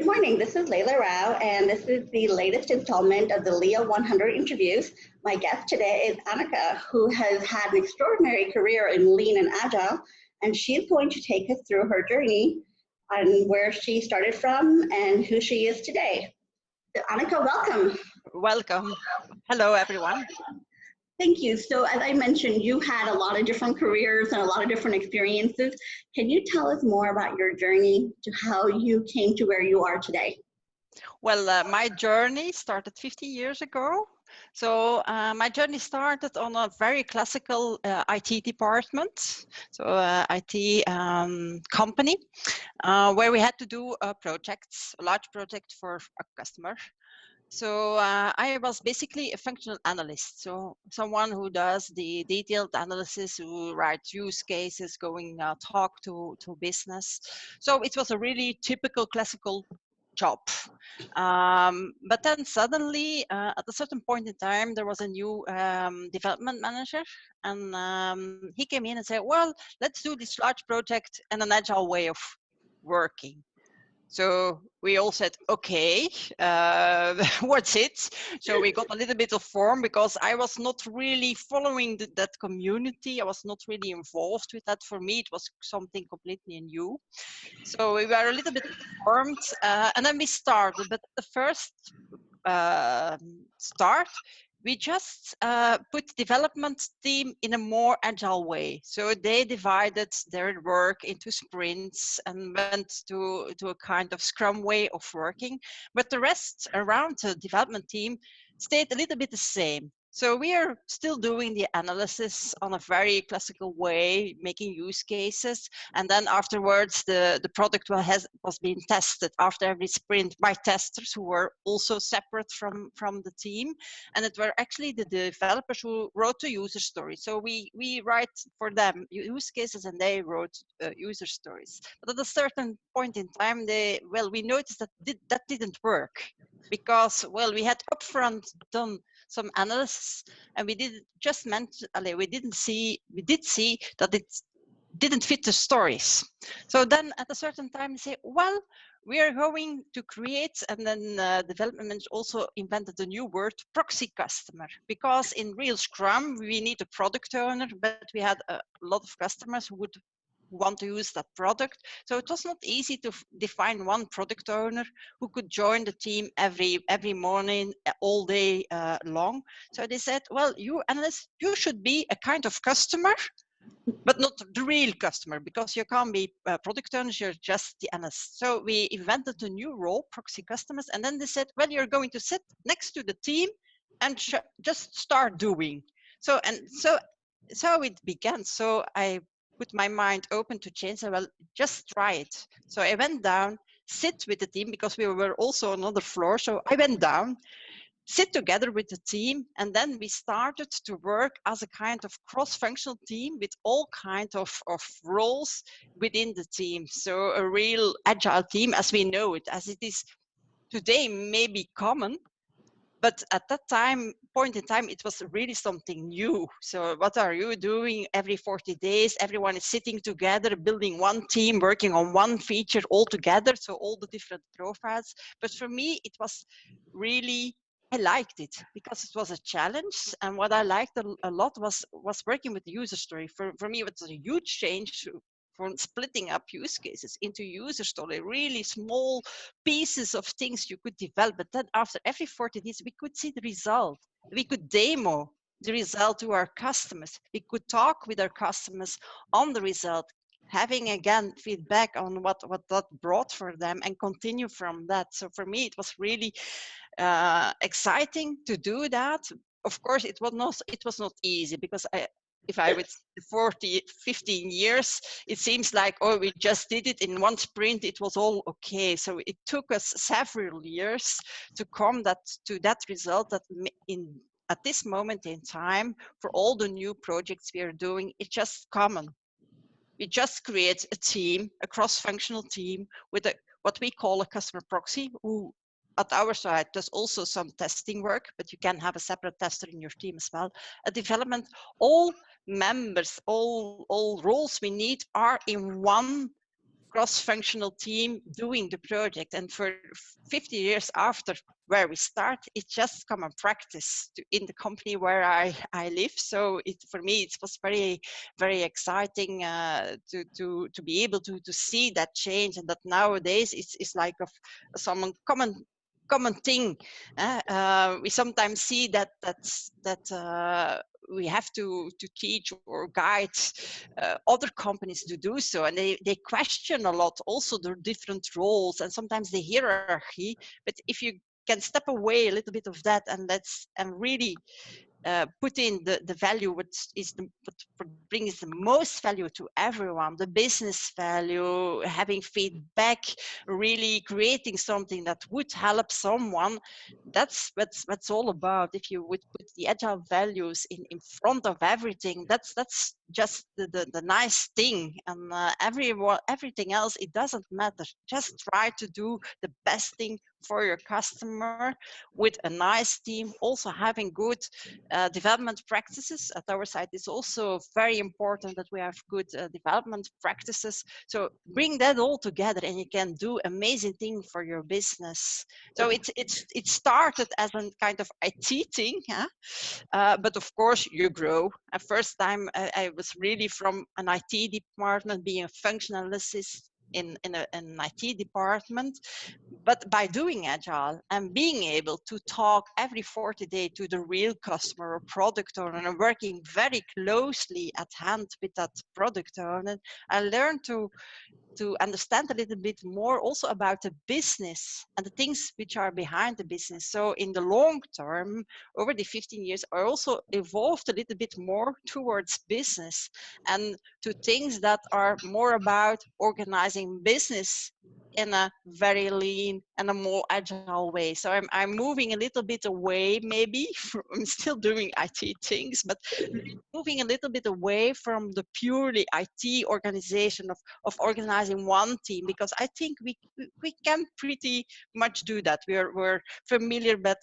Good morning. This is Leila Rao, and this is the latest installment of the LIA100 interviews. My guest today is Anneke, who has had an extraordinary career in Lean and Agile, and she's going to take us through her journey on where she started from and who she is today. So Anneke, welcome. Welcome. Hello, everyone. Thank you. So as I mentioned, you had a lot of different careers and a lot of different experiences. Can you tell us more about your journey to how you came to where you are today? Well, my journey started 50 years ago. So my journey started on a very classical IT department, so IT company, where we had to do projects, a large project for a customer. So I was basically a functional analyst, so someone who does the detailed analysis, who writes use cases, going talk to business. So it was a really typical classical job. But then suddenly, at a certain point in time, there was a new development manager, and he came in and said, well, let's do this large project in an agile way of working. So we all said, okay, what's it? So we got a little bit of form, because I was not really following that community. I was not really involved with that. For me, it was something completely new. So we were a little bit informed, and then we started. But the first start, we just put development team in a more agile way. So they divided their work into sprints and went to a kind of scrum way of working. But the rest around the development team stayed a little bit the same. So we are still doing the analysis on a very classical way, making use cases. And then afterwards, the product was being tested after every sprint by testers who were also separate from the team. And it were actually the developers who wrote the user stories. So we write for them use cases, and they wrote user stories. But at a certain point in time, we noticed that that didn't work, because, well, we had upfront done some analysis, and we did see that it didn't fit the stories. So then at a certain time, they say, well, we are going to create, and then development manager also invented the new word proxy customer, because in real Scrum, we need a product owner, but we had a lot of customers who would want to use that product. So it was not easy to define one product owner who could join the team every morning, all day long. So they said, well, you analysts, you should be a kind of customer, but not the real customer, because you can't be product owners, you're just the analyst. So we invented a new role, proxy customers, and then they said, well, you're going to sit next to the team and just start doing. So it began. So I put my mind open to change. Well, just try it. So I went down, sit with the team, because we were also on another floor. So I went down, sit together with the team, and then we started to work as a kind of cross-functional team with all kinds of roles within the team. So a real agile team as we know it, as it is today, may be common. But at that point in time, it was really something new. So what are you doing every 40 days? Everyone is sitting together, building one team, working on one feature all together. So all the different profiles. But for me, it was really, I liked it because it was a challenge. And what I liked a lot was working with the user story. For me, it was a huge change from splitting up use cases into user story, really small pieces of things you could develop. But then after every 40 days, we could see the result. We could demo the result to our customers. We could talk with our customers on the result, having again feedback on what that brought for them, and continue from that. So for me, it was really exciting to do that. Of course, it was not easy, because if I would 15 years, it seems like, oh, we just did it in one sprint, it was all okay. So it took us several years to come to that result that at this moment in time, for all the new projects we are doing, it's just common. We just create a team, a cross-functional team with what we call a customer proxy, who at our side does also some testing work, but you can have a separate tester in your team as well. A development, all members, all roles we need are in one cross-functional team doing the project. And for 50 years after where we start, it's just common practice in the company where I live. So for me, it was very, very exciting to be able to see that change, and that nowadays it's like some common thing. We sometimes see that we have to teach or guide other companies to do so, and they question a lot also the different roles and sometimes the hierarchy. But if you can step away a little bit of that and really put in the value what brings the most value to everyone, the business value, having feedback, really creating something that would help someone. That's what's all about. If you would put the agile values in front of everything, that's just the nice thing. And everything else, it doesn't matter. Just try to do the best thing for your customer with a nice team, also having good development practices. At our side, it's also very important that we have good development practices. So bring that all together and you can do amazing things for your business. So it started as a kind of IT thing, but of course you grow. At first time I was really from an IT department, being a functional analyst in an IT department. But by doing agile and being able to talk every 40 days to the real customer or product owner and working very closely at hand with that product owner, I learned to understand a little bit more also about the business and the things which are behind the business. So in the long term, over the 15 years, I also evolved a little bit more towards business and to things that are more about organizing business in a very lean and a more agile way. So I'm moving a little bit away, maybe I'm still doing IT things, but moving a little bit away from the purely IT organization of organizing one team, because I think we can pretty much do that. We're familiar with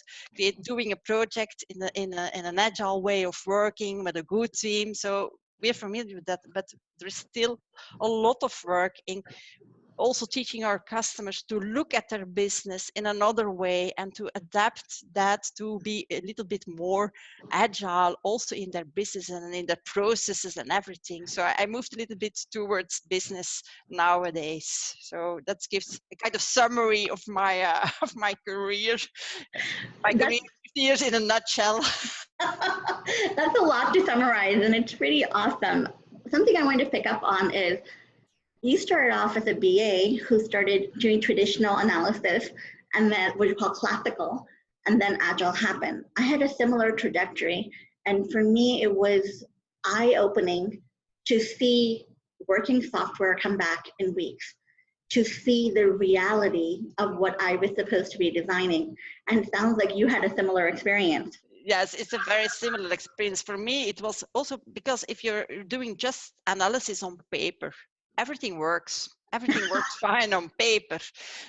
doing a project in an agile way of working with a good team. So we're familiar with that, but there's still a lot of work in also teaching our customers to look at their business in another way and to adapt that to be a little bit more agile also in their business and in their processes and everything. So I moved a little bit towards business nowadays. So that gives a kind of summary of my of my career. My career 50 years in a nutshell. That's a lot to summarize, and it's pretty awesome. Something I wanted to pick up on is you started off as a BA who started doing traditional analysis, and then what you call classical, and then agile happened. I had a similar trajectory, and for me it was eye-opening to see working software come back in weeks, to see the reality of what I was supposed to be designing. And it sounds like you had a similar experience. Yes, it's a very similar experience. For me, it was also because if you're doing just analysis on paper, everything works fine on paper.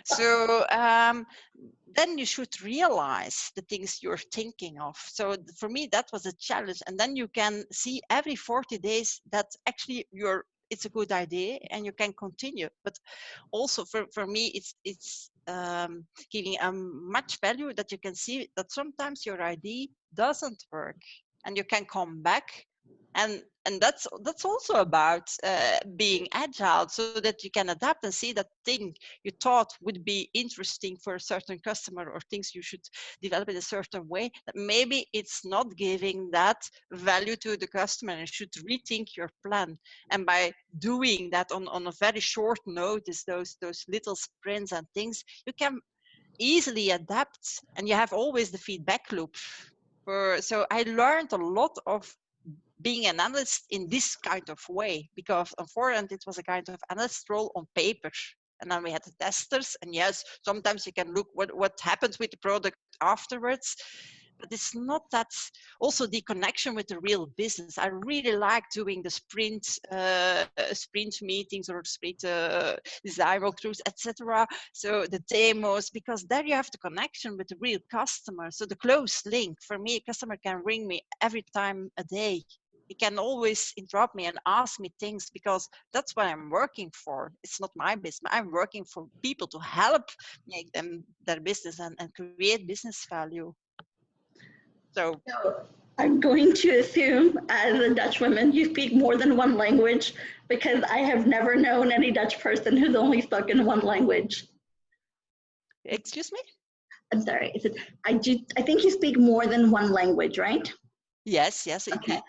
So then you should realize the things you're thinking of. So for me, that was a challenge. And then you can see every 40 days that actually it's a good idea and you can continue. But also for me, it's giving much value that you can see that sometimes your idea doesn't work and you can come back. And that's also about being agile, so that you can adapt and see that thing you thought would be interesting for a certain customer or things you should develop in a certain way, that maybe it's not giving that value to the customer and you should rethink your plan. And by doing that on a very short notice, those little sprints and things, you can easily adapt and you have always the feedback loop. So I learned a lot of being an analyst in this kind of way, because on forehand it was a kind of analyst role on paper, and then we had the testers, and yes, sometimes you can look what happens with the product afterwards, but it's not that. Also the connection with the real business, I really like doing the sprint meetings or sprint design walkthroughs, etc. So the demos, because there you have the connection with the real customer. So the close link, for me, a customer can ring me every time a day. he can always interrupt me and ask me things, because that's what I'm working for. It's not my business. I'm working for people to help make them their business and create business value. So I'm going to assume, as a Dutch woman, you speak more than one language, because I have never known any Dutch person who's only spoken one language. excuse me? I'm sorry. I think you speak more than one language, right? Yes, indeed. Okay.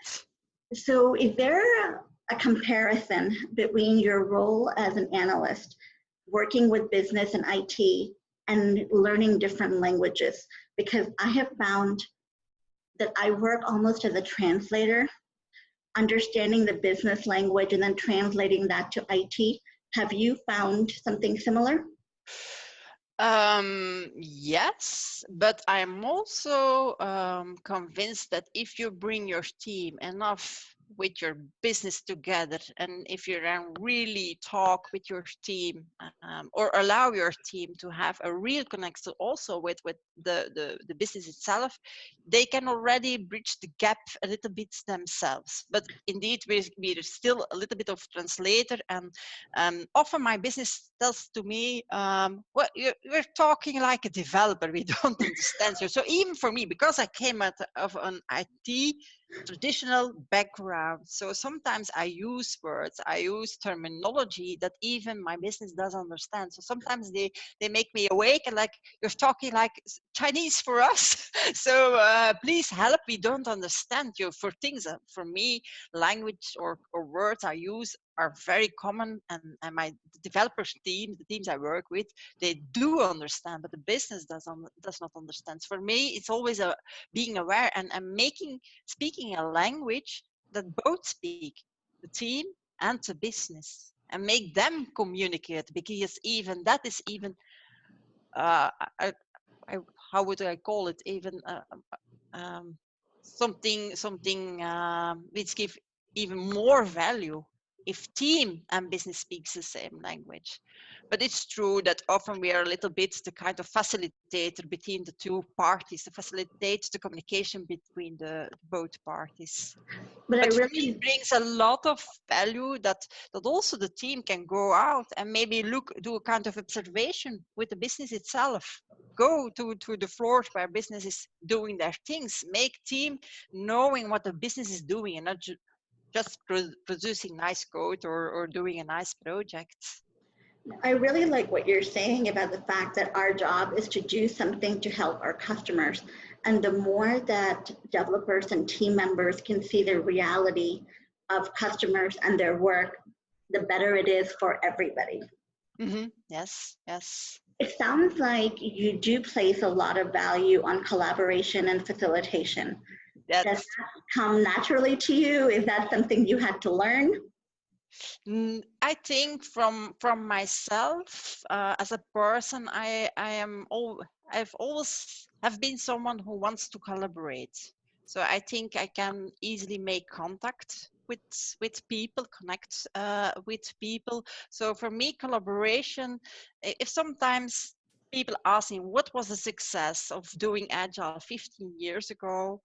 So is there a comparison between your role as an analyst, working with business and IT, and learning different languages? Because I have found that I work almost as a translator, understanding the business language and then translating that to IT. Have you found something similar? Yes, but I'm also convinced that if you bring your team enough with your business together, and if you then really talk with your team, or allow your team to have a real connection also with the business itself, they can already bridge the gap a little bit themselves. But indeed, we're still a little bit of translator, and often my business tells to me, well, you're talking like a developer, we don't understand you. So even for me, because I came out of an IT traditional background, so sometimes I use words, I use terminology that even my business doesn't understand. So sometimes they make me awake and like, you're talking like Chinese for us. So please help, we don't understand you. For things for me, language or words I use are very common, and my developers team, the teams I work with, they do understand, but the business does not understand. For me, it's always being aware and speaking a language that both speak, the team and the business, and make them communicate, because even that is even I, how would I call it, even something which give even more value if team and business speaks the same language. But it's true that often we are a little bit the kind of facilitator between the two parties, to facilitate the communication between the both parties. But for me, it brings a lot of value that also the team can go out and maybe do a kind of observation with the business itself. Go to the floors where business is doing their things. Make team knowing what the business is doing, and not just producing nice code or doing a nice project. I really like what you're saying about the fact that our job is to do something to help our customers. And the more that developers and team members can see the reality of customers and their work, the better it is for everybody. Mm-hmm. Yes, yes. It sounds like you do place a lot of value on collaboration and facilitation. Does that come naturally to you? Is that something you had to learn? I think from myself as a person, I've always have been someone who wants to collaborate. So I think I can easily make contact with people, connect with people. So for me, collaboration, if sometimes people ask me what was the success of doing Agile 15 years ago,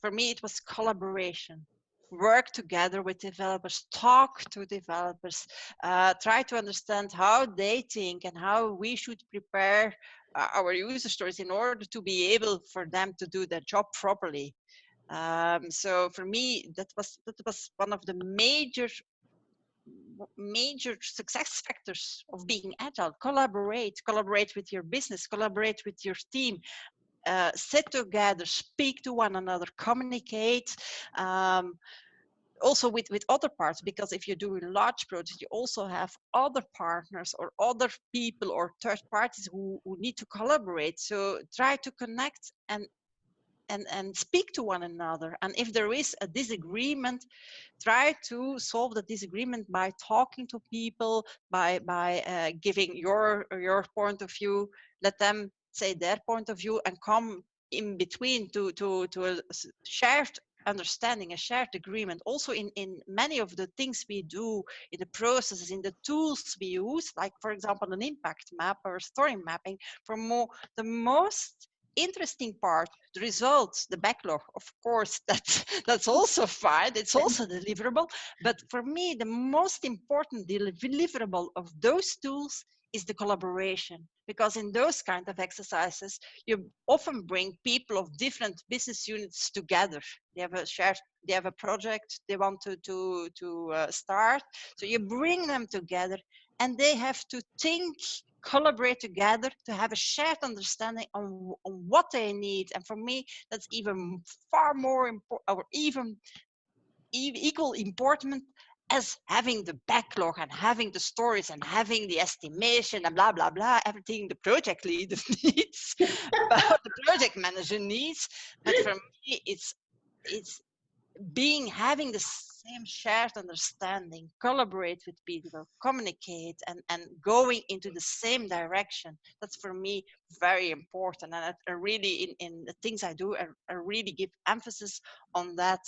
for me it was collaboration. Work together with developers, talk to developers, try to understand how they think and how we should prepare our user stories in order to be able for them to do their job properly. So for me, that was one of the major success factors of being agile. Collaborate with your business, collaborate with your team, sit together, speak to one another, communicate. Also with other parts, because if you're doing large projects, you also have other partners or other people or third parties who need to collaborate. So try to connect and speak to one another. And if there is a disagreement, try to solve the disagreement by talking to people, by giving your point of view, let them say their point of view, and come in between to a shared understanding, a shared agreement. Also in many of the things we do, in the processes, in the tools we use, like for example an impact map or story mapping, the most interesting part, the results, the backlog, of course, that's also fine. It's also deliverable. But for me, the most important deliverable of those tools is the collaboration, because in those kind of exercises, you often bring people of different business units together. They have a shared, they have a project they want to start. So you bring them together, and they have to think, collaborate together to have a shared understanding on what they need. And for me, that's even far more important, or even equal important as having the backlog and having the stories and having the estimation and blah blah blah, everything the project leader needs, but the project manager needs. But for me, it's having the same shared understanding, collaborate with people, communicate, and going into the same direction. That's for me very important. And I really, in the things I do, I really give emphasis on that.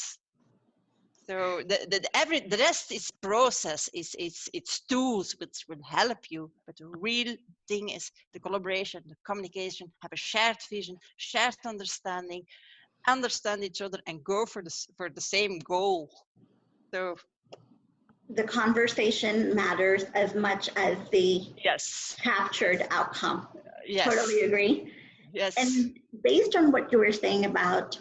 So the rest is process, it's tools which will help you, but the real thing is the collaboration, the communication, have a shared vision, shared understanding, understand each other, and go for the same goal. So the conversation matters as much as the yes, captured outcome. yes, Totally agree. yes. And based on what you were saying about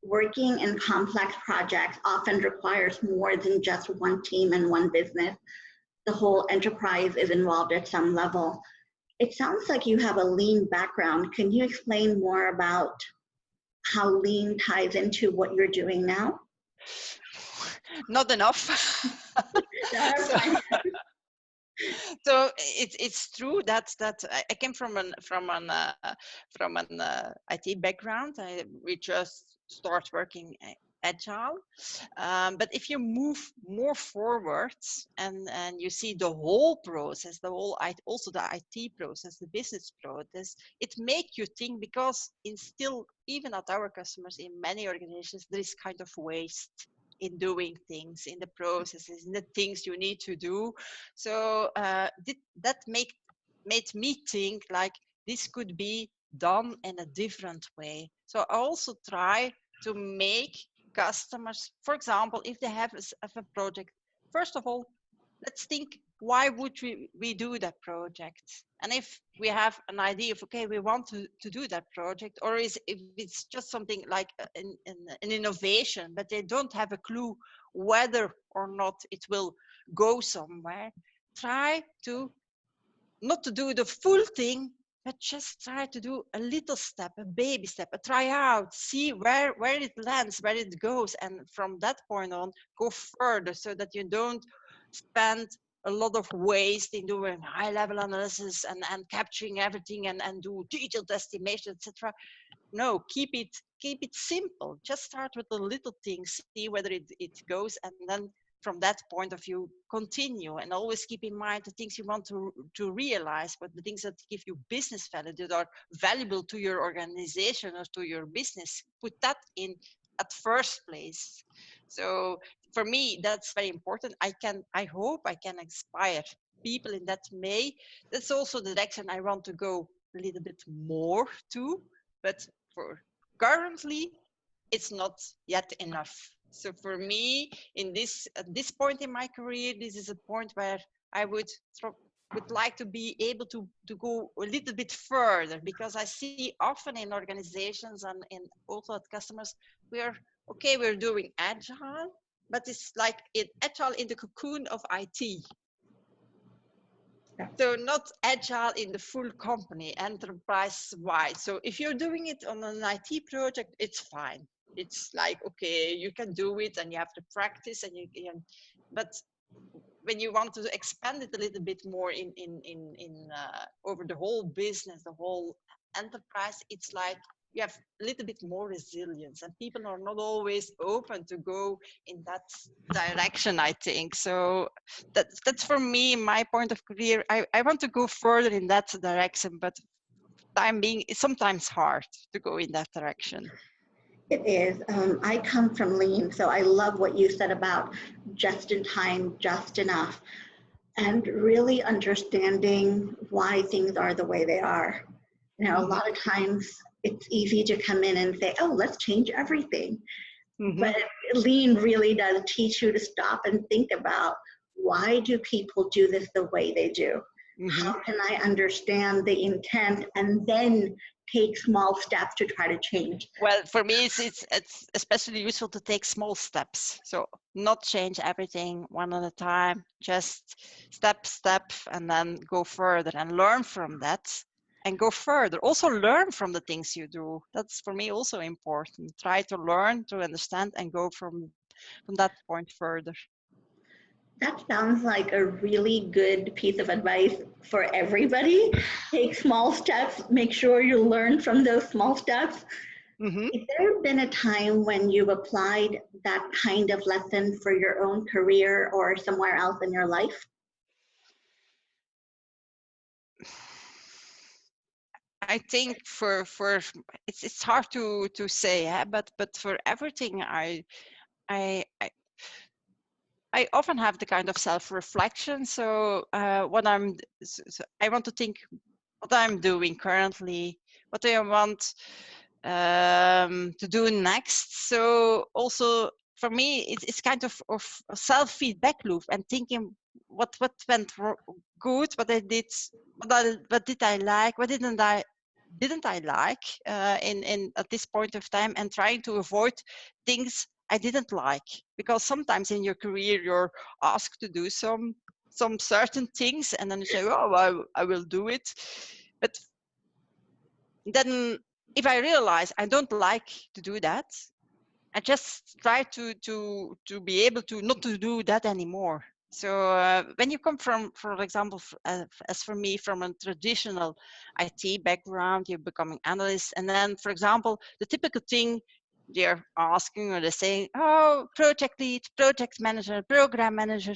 working in complex projects often requires more than just one team and one business. The whole enterprise is involved at some level. It sounds like you have a lean background. Can you explain more about how lean ties into what you're doing now? Not enough. So it's true that I came from an IT background. We just start working agile, but if you move more forwards and you see the whole process, also the IT process, the business process, it makes you think, because in still, even at our customers, in many organizations, there is kind of waste in doing things, in the processes, in the things you need to do. So that made me think like this could be done in a different way. So I also try to make customers, for example, if they have a project, first of all, let's think, why would we do that project? And if we have an idea of, okay, we want to do that project, or if it's just something like an innovation, but they don't have a clue whether or not it will go somewhere, try to not to do the full thing, but just try to do a little step, a baby step, a try out, see where it lands, where it goes. And from that point on, go further, so that you don't spend a lot of waste in doing high level analysis and capturing everything and do detailed estimation, etc. No, keep it simple. Just start with the little things, see whether it goes, and then from that point of view, continue. And always keep in mind the things you want to realize, but the things that give you business value, that are valuable to your organization or to your business, put that in at first place. So for me, that's very important. I hope I can inspire people in that way. That's also the direction I want to go a little bit more to, but for currently, it's not yet enough. So for me, at this point in my career, this is a point where I would like to be able to go a little bit further, because I see often in organizations and also at customers, we're doing agile, but it's like agile in the cocoon of IT. So not agile in the full company, enterprise-wide. So if you're doing it on an IT project, it's fine. It's like, okay, you can do it and you have to practice, and but when you want to expand it a little bit more in over the whole business, the whole enterprise, it's like you have a little bit more resilience, and people are not always open to go in that direction, I think. So that's for me, my point of career. I want to go further in that direction, but time being, it's sometimes hard to go in that direction. It is. I come from Lean, so I love what you said about just in time, just enough, and really understanding why things are the way they are. You know, a lot of times it's easy to come in and say, oh, let's change everything. Mm-hmm. But Lean really does teach you to stop and think about, why do people do this the way they do? Mm-hmm. How can I understand the intent and then take small steps to try to change? Well, for me, it's especially useful to take small steps. So not change everything one at a time, just step, and then go further and learn from that and go further. Also learn from the things you do. That's for me also important. Try to learn, to understand, and go from that point further. That sounds like a really good piece of advice for everybody. Take small steps, make sure you learn from those small steps. Mm-hmm. Has there been a time when you've applied that kind of lesson for your own career or somewhere else in your life? I think for it's hard to say, but for everything I I often have the kind of self-reflection. So I want to think what I'm doing currently, what do I want to do next. So also for me, it's kind of a self-feedback loop and thinking what went good, what I did, what did I like, what didn't I like in at this point of time, and trying to avoid things I didn't like, because sometimes in your career you're asked to do some certain things and then you say, oh, I will do it, but then if I realize I don't like to do that, I just try to be able to not to do that anymore. So when you come from, for example, as for me, from a traditional IT background, you're becoming analyst, and then, for example, the typical thing they're asking or they're saying, oh, project lead, project manager, program manager,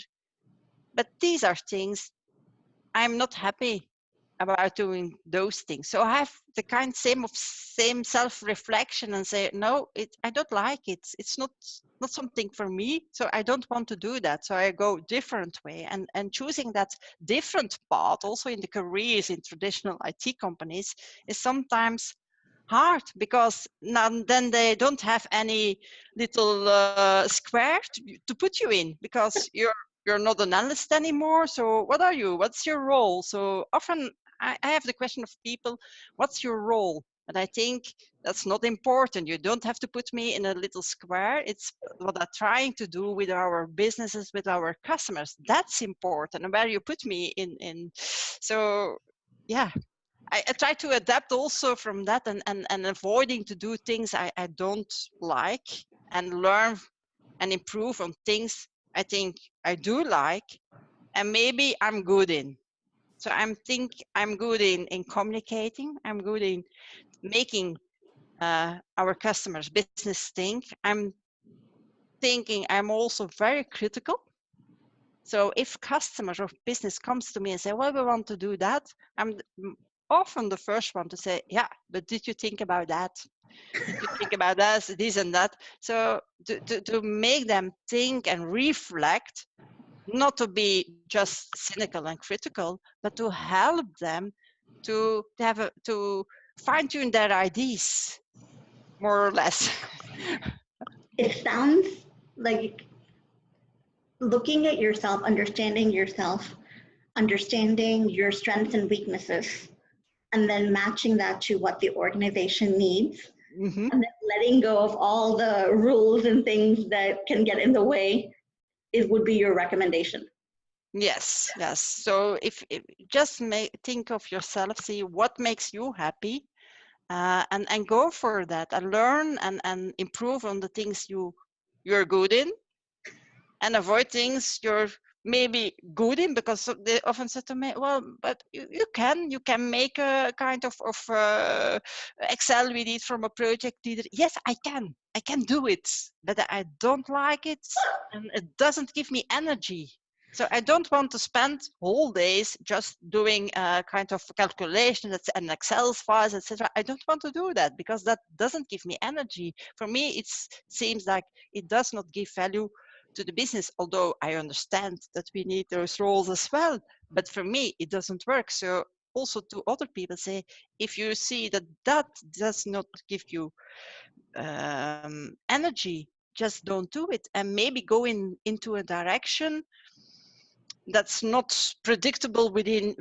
but these are things I'm not happy about doing those things. So I have the same self-reflection and say, no, I don't like it. It's not something for me. So I don't want to do that. So I go different way, and choosing that different path also in the careers in traditional IT companies is sometimes hard, because then they don't have any little square to put you in, because you're not an analyst anymore. So what are you? What's your role? So often I have the question of people, what's your role? And I think that's not important. You don't have to put me in a little square. It's what I'm trying to do with our businesses, with our customers. That's important. And where you put me in. So yeah, I try to adapt also from that, and avoiding to do things I don't like, and learn and improve on things I think I do like and maybe I'm good in. So I'm good in communicating. I'm good in making our customers business think. I'm thinking I'm also very critical. So if customers or business comes to me and say, well, we want to do that, I'm often the first one to say, yeah, but did you think about that? Did you think about this and that? So to make them think and reflect, not to be just cynical and critical, but to help them to fine tune their ideas, more or less. It sounds like looking at yourself, understanding your strengths and weaknesses, and then matching that to what the organization needs, Mm-hmm. and then letting go of all the rules and things that can get in the way, it would be your recommendation. Yes, yes. So if just think of yourself, see what makes you happy, and go for that, and learn and improve on the things you're good in, and avoid things you're maybe good in, because they often say to me, well, but you can make a kind of Excel with it from a project leader. Yes, I can do it, but I don't like it, and it doesn't give me energy. So I don't want to spend whole days just doing a kind of calculation that's an Excel files, etc. I don't want to do that, because that doesn't give me energy. For me, it seems like it does not give value to the business, although I understand that we need those roles as well. But for me, it doesn't work. So also to other people, say, if you see that that does not give you energy, just don't do it, and maybe go into a direction that's not predictable within,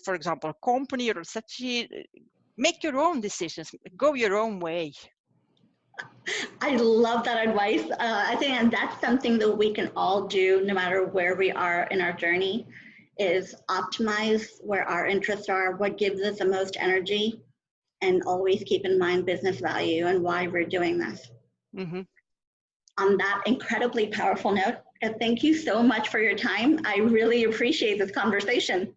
for example, a company or such. Make your own decisions, go your own way. I love that advice. I think that's something that we can all do no matter where we are in our journey, is optimize where our interests are, what gives us the most energy, and always keep in mind business value and why we're doing this. Mm-hmm. On that incredibly powerful note, thank you so much for your time. I really appreciate this conversation.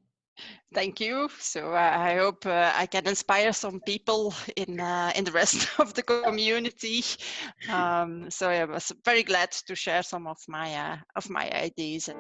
Thank you. So I hope I can inspire some people in the rest of the community. So I was very glad to share some of my ideas.